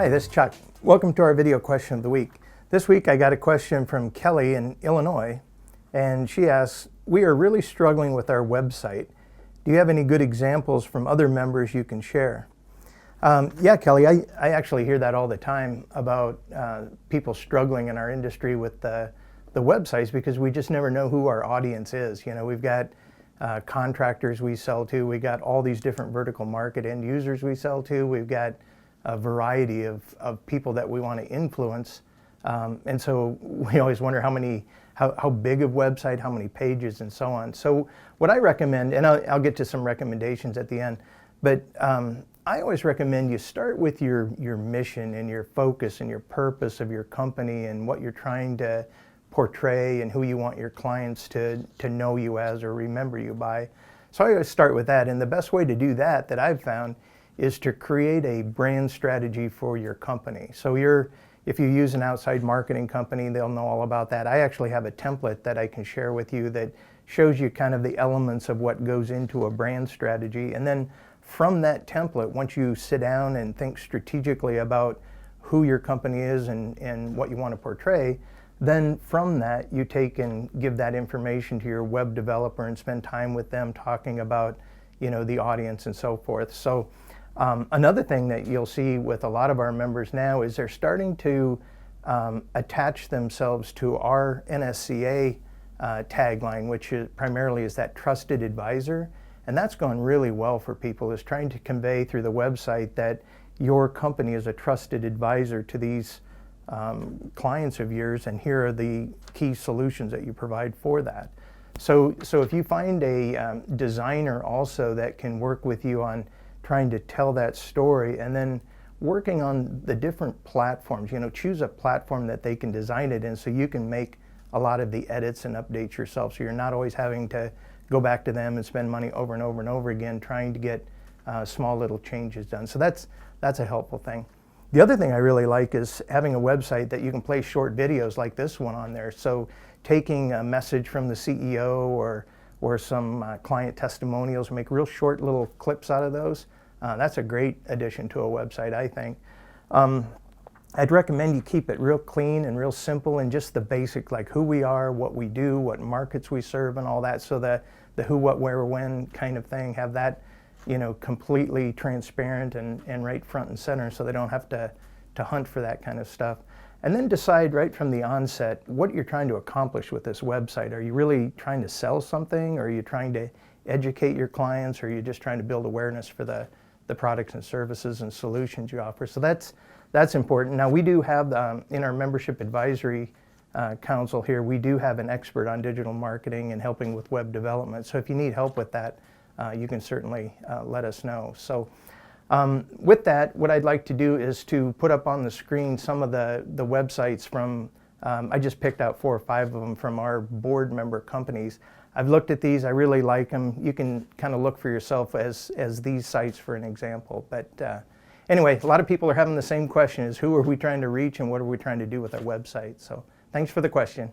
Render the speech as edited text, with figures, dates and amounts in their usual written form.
Hi, this is Chuck. Welcome to our video question of the week. This week I got a question from Kelly in Illinois, and she asks, we are really struggling with our website. Do you have any good examples from other members you can share? Yeah, Kelly, I actually hear that all the time about people struggling in our industry with the websites because we just never know who our audience is. You know, we've got contractors we sell to, we got all these different vertical market end users we sell to, we've got a variety of people that we want to influence. And so we always wonder how big of website, how many pages, and so on. So what I recommend, and I'll get to some recommendations at the end, but I always recommend you start with your mission and your focus and your purpose of your company and what you're trying to portray and who you want your clients to know you as or remember you by. So I always start with that, and the best way to do that I've found is to create a brand strategy for your company. So if you use an outside marketing company, they'll know all about that. I actually have a template that I can share with you that shows you kind of the elements of what goes into a brand strategy. And then from that template, once you sit down and think strategically about who your company is and what you want to portray, then from that you take and give that information to your web developer and spend time with them talking about, you know, the audience and so forth. So another thing that you'll see with a lot of our members now is they're starting to attach themselves to our NSCA tagline, which primarily is that trusted advisor. And that's gone really well for people, is trying to convey through the website that your company is a trusted advisor to these clients of yours, and here are the key solutions that you provide for that. So if you find a designer also that can work with you on trying to tell that story, and then working on the different platforms, you know, choose a platform that they can design it in so you can make a lot of the edits and updates yourself, so you're not always having to go back to them and spend money over and over and over again trying to get small little changes done. So that's a helpful thing. The other thing I really like is having a website that you can play short videos like this one on there. So taking a message from the CEO or some client testimonials, make real short little clips out of those. That's a great addition to a website, I think. I'd recommend you keep it real clean and real simple and just the basic, like who we are, what we do, what markets we serve, and all that. So the who, what, where, when kind of thing, have that, you know, completely transparent and right front and center, so they don't have to hunt for that kind of stuff. And then decide right from the onset what you're trying to accomplish with this website. Are you really trying to sell something, or are you trying to educate your clients, or are you just trying to build awareness for the products and services and solutions you offer? So that's important. Now we do have, in our membership advisory council here, we do have an expert on digital marketing and helping with web development. So if you need help with that, you can certainly let us know. So with that, what I'd like to do is to put up on the screen some of the websites from, I just picked out 4 or 5 of them from our board member companies. I've looked at these, I really like them. You can kind of look for yourself as these sites for an example. But anyway, a lot of people are having the same question, is who are we trying to reach and what are we trying to do with our website? So thanks for the question.